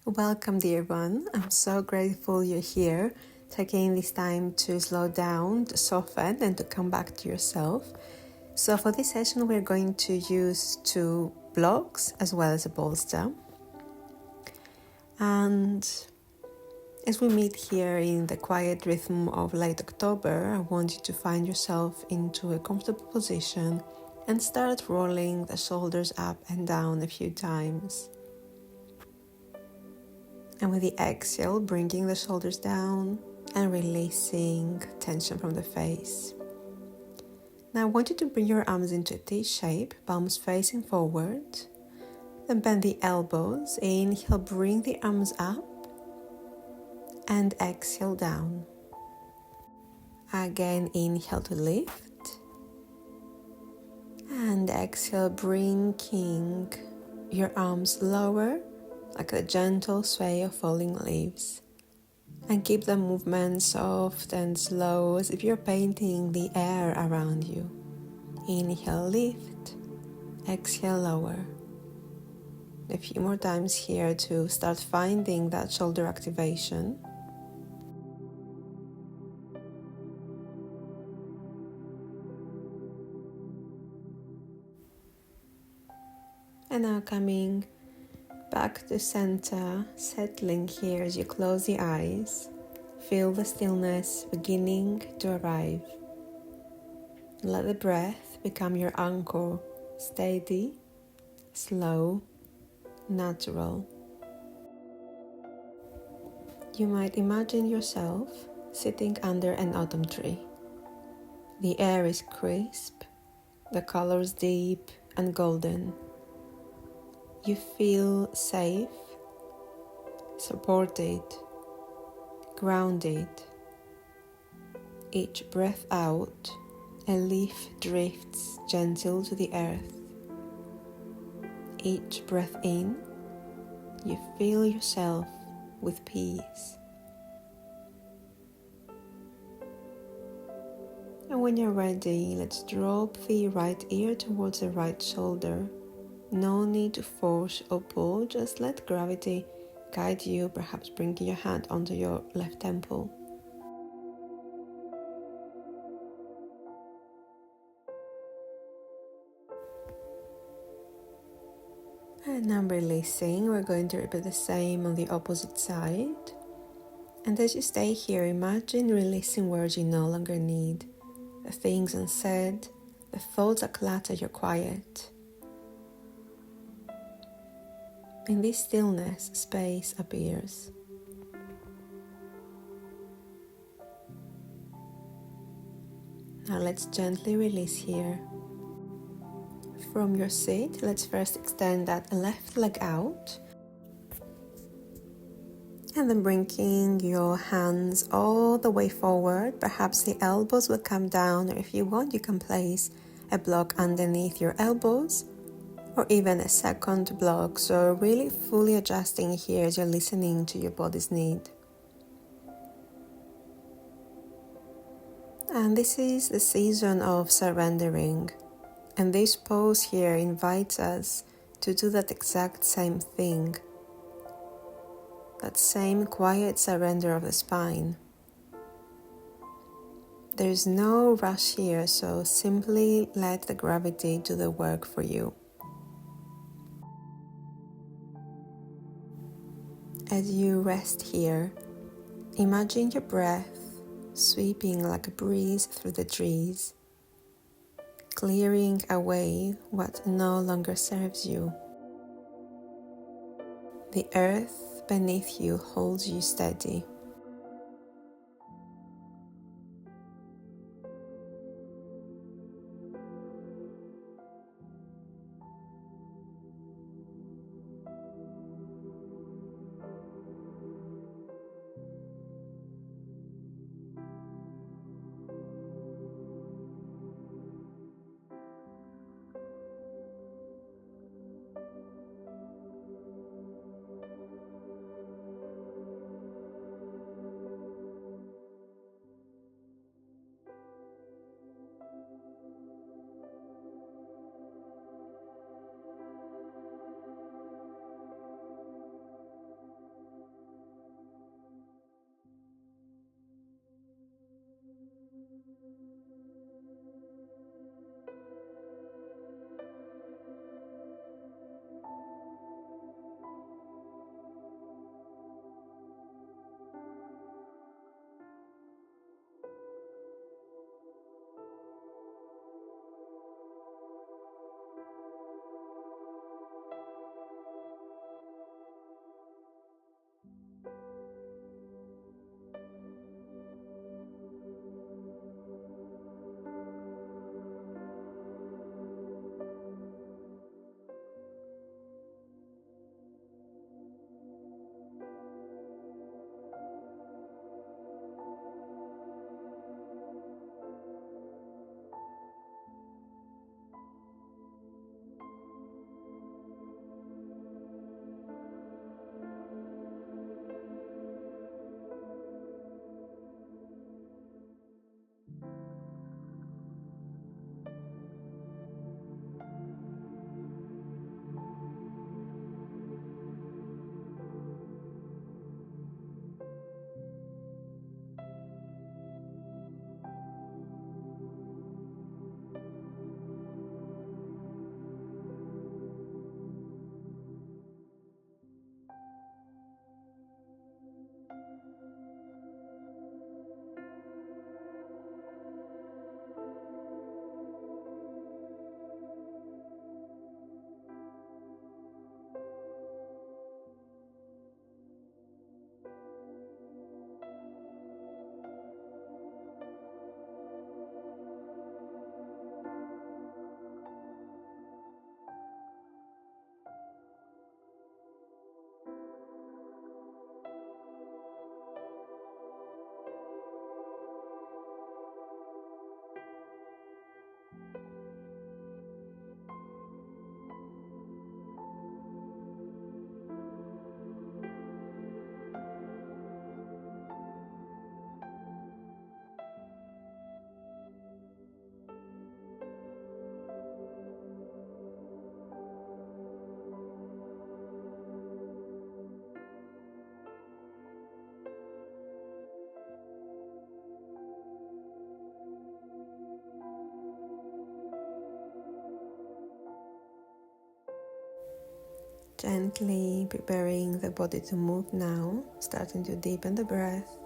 Welcome, dear one. I'm so grateful you're here, taking this time to slow down, to soften, and to come back to yourself. So for this session, we're going to use two blocks as well as a bolster. And as we meet here in the quiet rhythm of late October, I want you to find yourself into a comfortable position and start rolling the shoulders up and down a few times. And with the exhale, bringing the shoulders down and releasing tension from the face. Now I want you to bring your arms into a T shape, palms facing forward. Then bend the elbows, inhale, bring the arms up and exhale down. Again, inhale to lift and exhale, bringing your arms lower like a gentle sway of falling leaves. And keep the movement soft and slow as if you're painting the air around you. Inhale, lift, exhale, lower. A few more times here to start finding that shoulder activation. And now coming back to center, settling here as you close the eyes. Feel the stillness beginning to arrive. Let the breath become your anchor, steady, slow, natural. You might imagine yourself sitting under an autumn tree. The air is crisp, the colors deep and golden. You feel safe, supported, grounded. Each breath out, a leaf drifts gentle to the earth. Each breath in, you fill yourself with peace. And when you're ready, let's drop the right ear towards the right shoulder. No need to force or pull, just let gravity guide you, perhaps bringing your hand onto your left temple. And now releasing, we're going to repeat the same on the opposite side. And as you stay here, imagine releasing words you no longer need, the things unsaid, the thoughts that clutter your quiet. In this stillness, space appears. Now let's gently release here. From your seat, let's first extend that left leg out. And then bringing your hands all the way forward. Perhaps the elbows will come down, or if you want, you can place a block underneath your elbows, or even a second block. So really fully adjusting here as you're listening to your body's need. And this is the season of surrendering. And this pose here invites us to do that exact same thing. That same quiet surrender of the spine. There's no rush here, so simply let the gravity do the work for you. As you rest here, imagine your breath sweeping like a breeze through the trees, clearing away what no longer serves you. The earth beneath you holds you steady. Gently preparing the body to move now, starting to deepen the breath.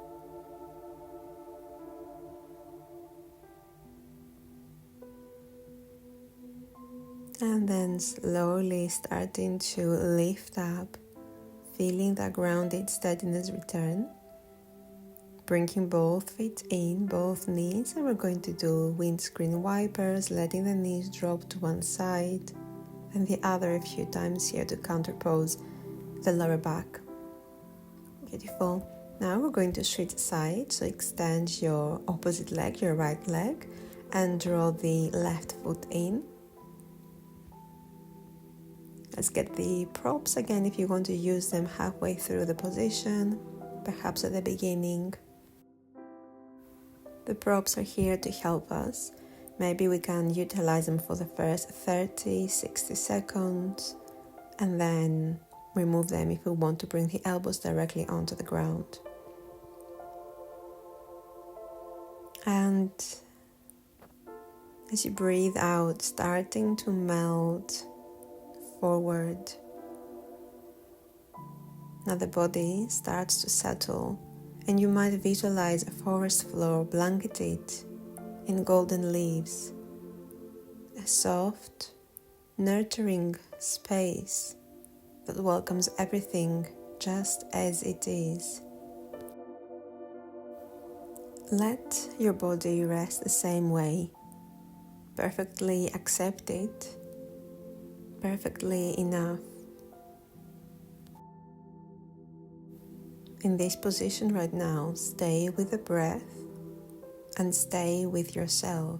And then slowly starting to lift up, feeling that grounded steadiness return. Bringing both feet in, both knees, and we're going to do windscreen wipers, letting the knees drop to one side and the other a few times here to counterpose the lower back. Beautiful. Now we're going to switch sides, so extend your opposite leg, your right leg, and draw the left foot in. Let's get the props again if you want to use them halfway through the position, perhaps at the beginning. The props are here to help us. Maybe we can utilize them for the first 30, 60 seconds and then remove them if we want to bring the elbows directly onto the ground. And as you breathe out, starting to melt forward. Now the body starts to settle, and you might visualize a forest floor blanketed in golden leaves, a soft, nurturing space that welcomes everything just as it is. Let your body rest the same way, perfectly accepted, perfectly enough. In this position right now, stay with the breath and stay with yourself.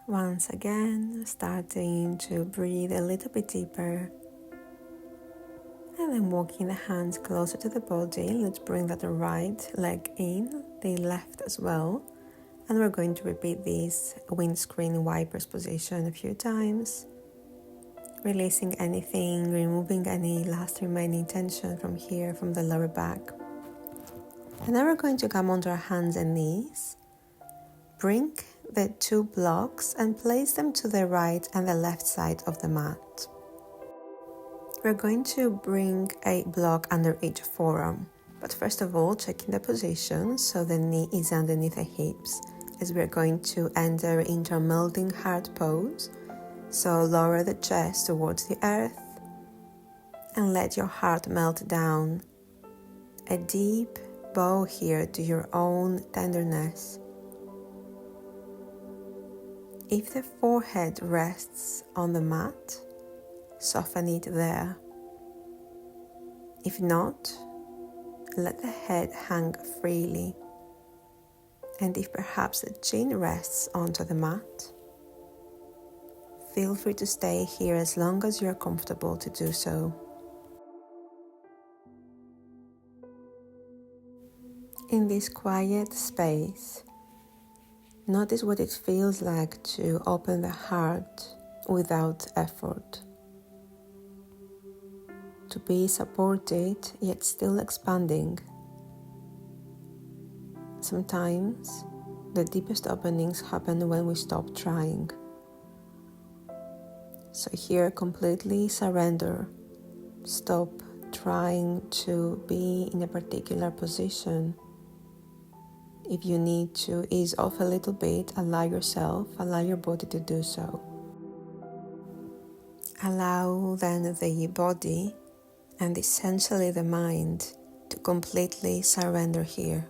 Once again, starting to breathe a little bit deeper, and then walking the hands closer to the body. Let's bring that right leg in, the left as well. And we're going to repeat this windscreen wipers position a few times, releasing anything, removing any last remaining tension from here, from the lower back. And then we're going to come onto our hands and knees. Bring the two blocks and place them to the right and the left side of the mat. We're going to bring a block under each forearm, but first of all, checking the position so the knee is underneath the hips, as we're going to enter into a melting heart pose. So lower the chest towards the earth and let your heart melt down. A deep bow here to your own tenderness. If the forehead rests on the mat, soften it there. If not, let the head hang freely. And if perhaps the chin rests onto the mat, feel free to stay here as long as you're comfortable to do so. In this quiet space, notice what it feels like to open the heart without effort. To be supported yet still expanding. Sometimes the deepest openings happen when we stop trying. So here, completely surrender. Stop trying to be in a particular position. If you need to ease off a little bit, allow your body to do so. Allow then the body and essentially the mind to completely surrender here.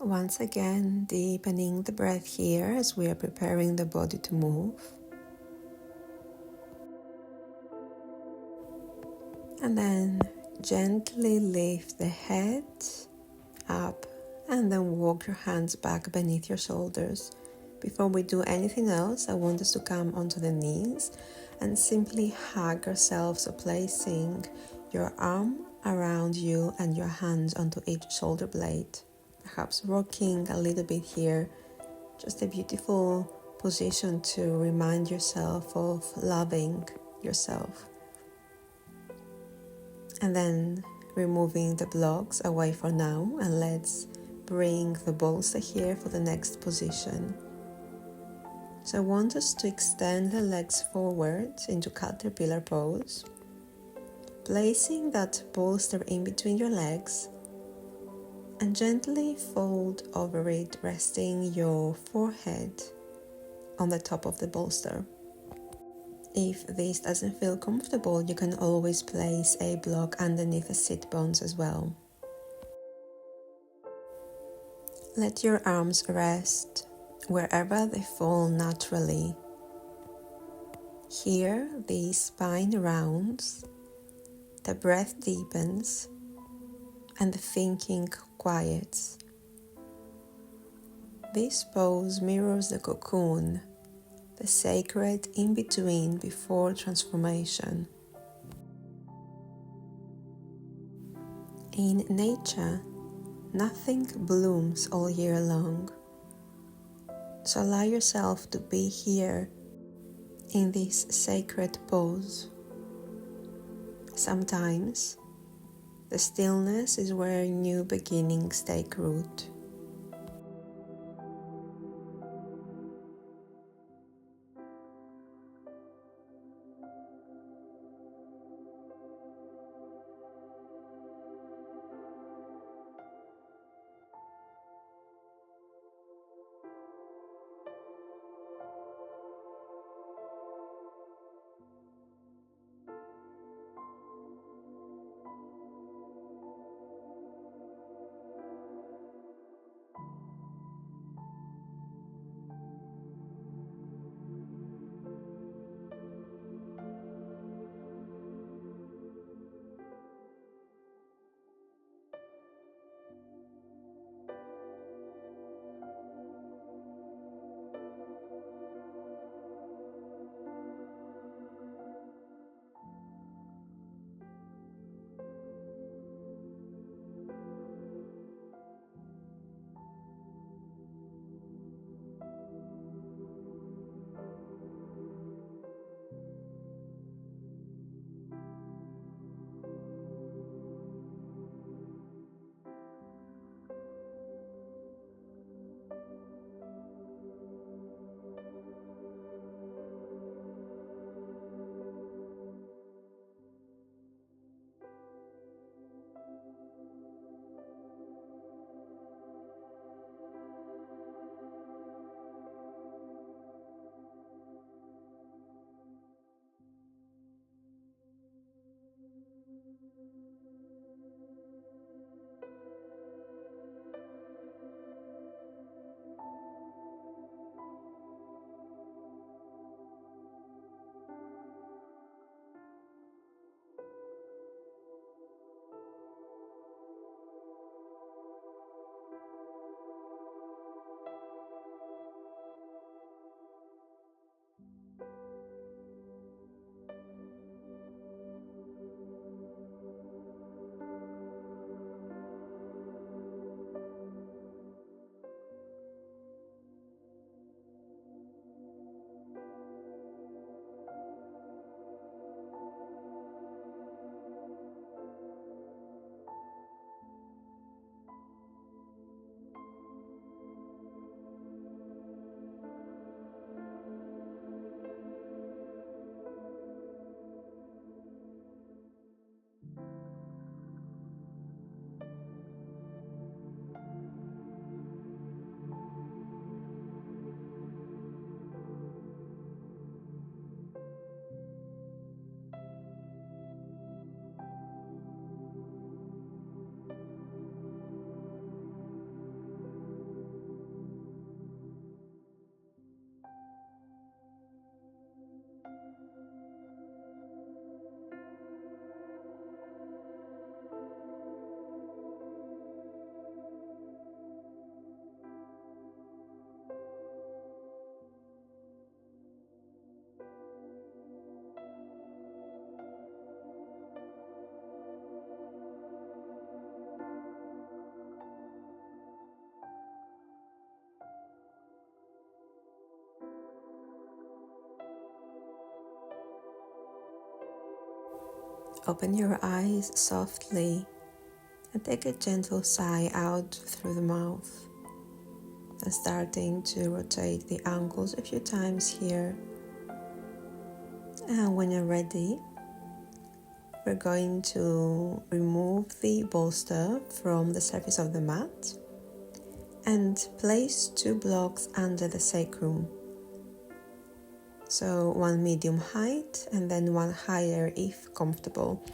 Once again, deepening the breath here as we are preparing the body to move. And then gently lift the head up and then walk your hands back beneath your shoulders. Before we do anything else, I want us to come onto the knees and simply hug ourselves, so placing your arm around you and your hands onto each shoulder blade. Perhaps rocking a little bit here, just a beautiful position to remind yourself of loving yourself. And then removing the blocks away for now, and let's bring the bolster here for the next position. So I want us to extend the legs forward into caterpillar pose, placing that bolster in between your legs and gently fold over it, resting your forehead on the top of the bolster. If this doesn't feel comfortable, you can always place a block underneath the sit bones as well. Let your arms rest wherever they fall naturally. Here, the spine rounds, the breath deepens, and the thinking quiets. This pose mirrors the cocoon, the sacred in-between before transformation. In nature, nothing blooms all year long. So allow yourself to be here in this sacred pose. Sometimes, the stillness is where new beginnings take root. Open your eyes softly and take a gentle sigh out through the mouth. And starting to rotate the ankles a few times here. And when you're ready, we're going to remove the bolster from the surface of the mat and place 2 blocks under the sacrum. So one medium height and then one higher if comfortable.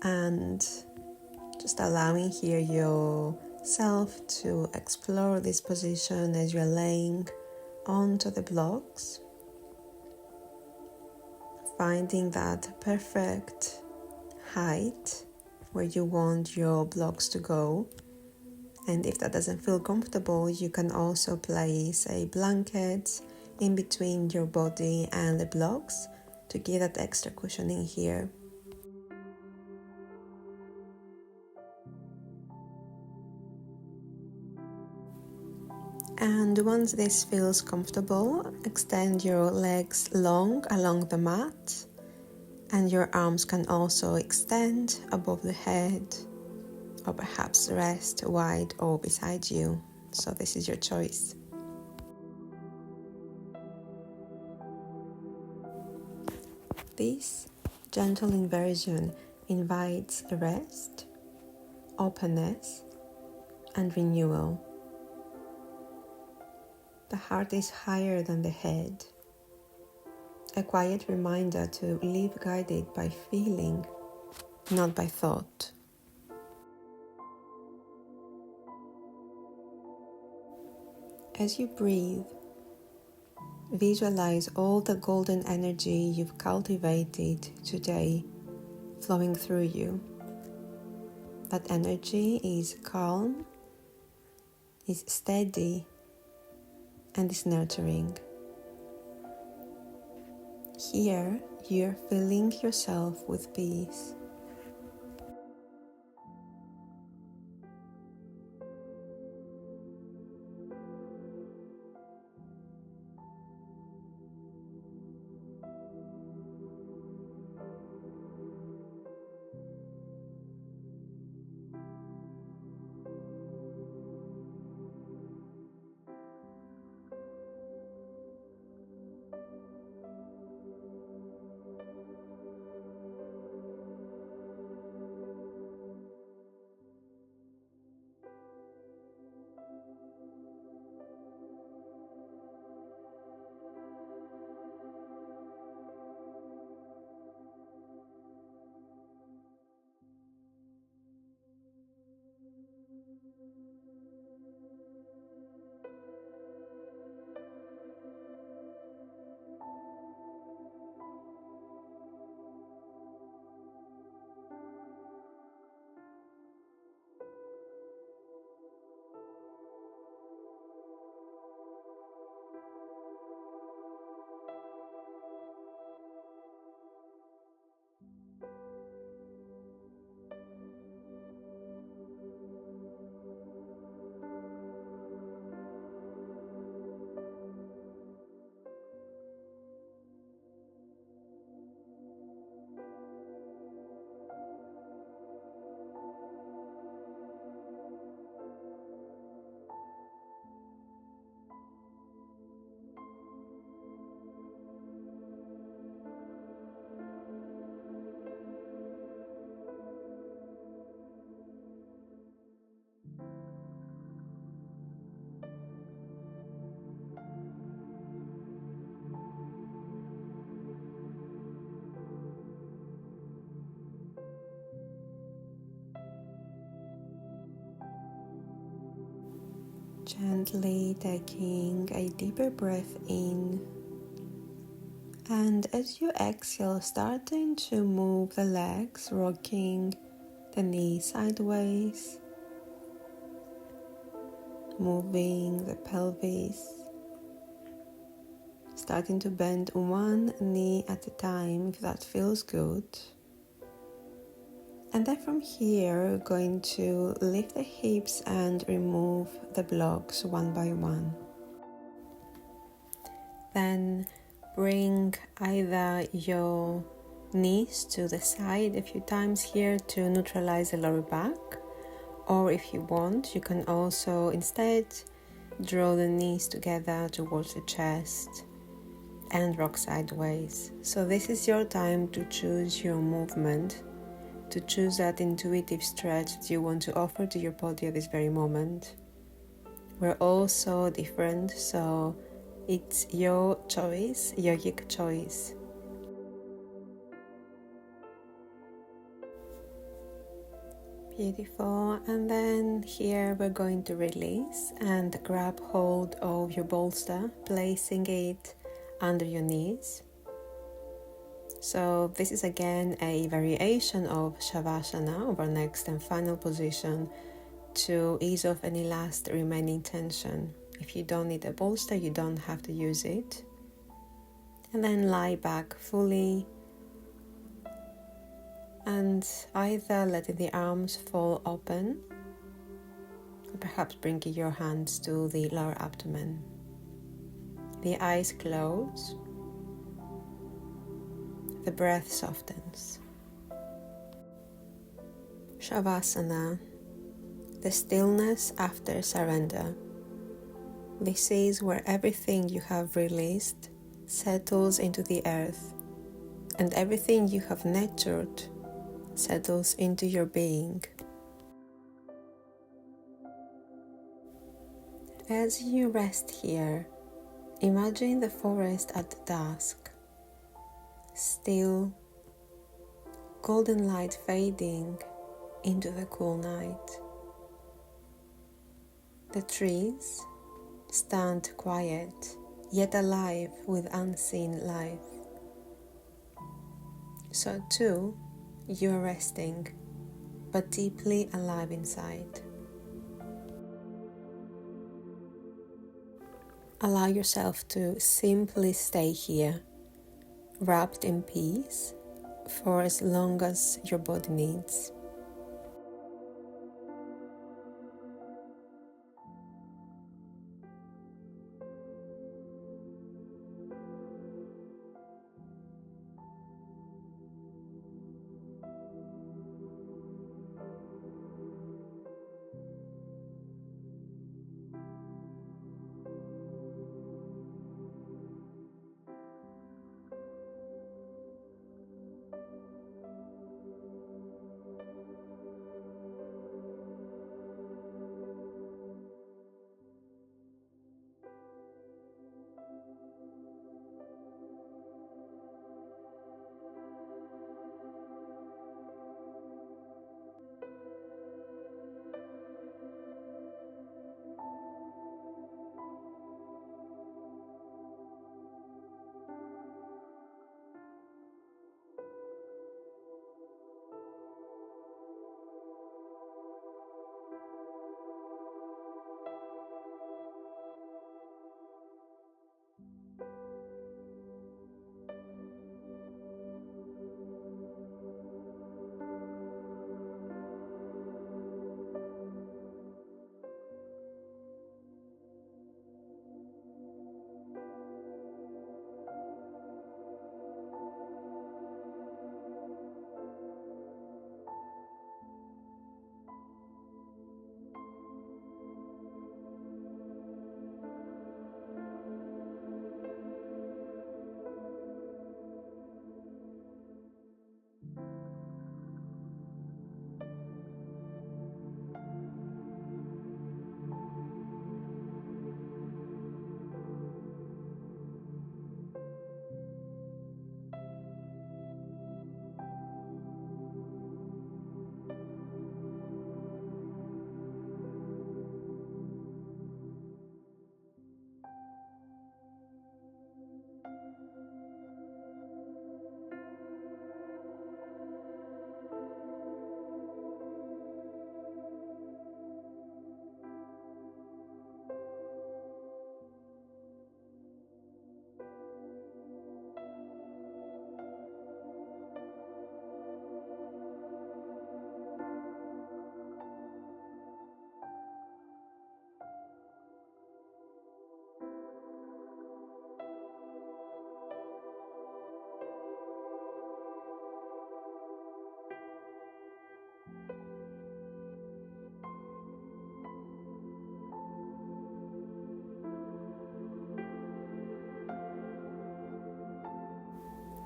And just allowing here yourself to explore this position as you're laying onto the blocks. Finding that perfect height where you want your blocks to go. And if that doesn't feel comfortable, you can also place a blanket in between your body and the blocks to give that extra cushioning here. And once this feels comfortable, extend your legs long along the mat, and your arms can also extend above the head, or perhaps rest wide or beside you. So this is your choice. This gentle inversion invites rest, openness, and renewal. The heart is higher than the head. A quiet reminder to live guided by feeling, not by thought. As you breathe, visualize all the golden energy you've cultivated today flowing through you. That energy is calm, is steady, and is nurturing. Here, you're filling yourself with peace. Gently taking a deeper breath in, and as you exhale, starting to move the legs, rocking the knees sideways, moving the pelvis, starting to bend one knee at a time if that feels good. And then from here, we're going to lift the hips and remove the blocks one by one. Then bring either your knees to the side a few times here to neutralize the lower back. Or if you want, you can also instead draw the knees together towards the chest and rock sideways. So this is your time to choose your movement, to choose that intuitive stretch that you want to offer to your body at this very moment. We're all so different, so it's your choice, yogic choice. Beautiful. And then here we're going to release and grab hold of your bolster, placing it under your knees. So this is again a variation of Shavasana, of our next and final position, to ease off any last remaining tension. If you don't need a bolster, you don't have to use it. And then lie back fully, and either letting the arms fall open, or perhaps bringing your hands to the lower abdomen. The eyes close, the breath softens. Shavasana, the stillness after surrender. This is where everything you have released settles into the earth, and everything you have nurtured settles into your being. As you rest here, imagine the forest at dusk, still, golden light fading into the cool night. The trees stand quiet, yet alive with unseen life. So too, you are resting, but deeply alive inside. Allow yourself to simply stay here, wrapped in peace, for as long as your body needs.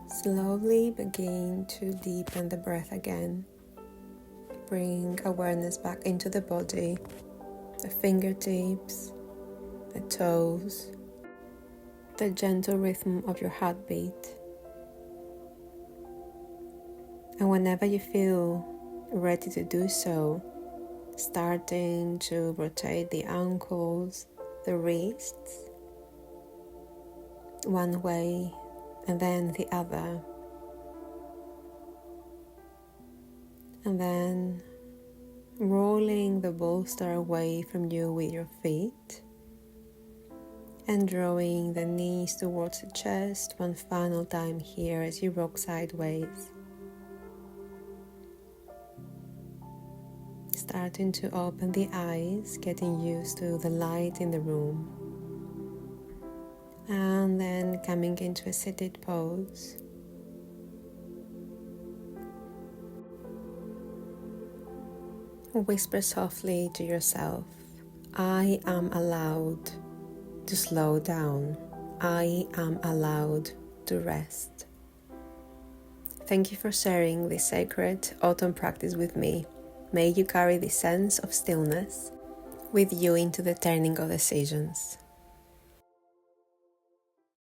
Slowly begin to deepen the breath again. Bring awareness back into the body, the fingertips, the toes, the gentle rhythm of your heartbeat. And whenever you feel ready to do so, starting to rotate the ankles, the wrists, one way and then the other. And then rolling the bolster away from you with your feet and drawing the knees towards the chest one final time here as you rock sideways. Starting to open the eyes, getting used to the light in the room. And then coming into a seated pose. Whisper softly to yourself, I am allowed to slow down. I am allowed to rest. Thank you for sharing this sacred autumn practice with me. May you carry this sense of stillness with you into the turning of the seasons.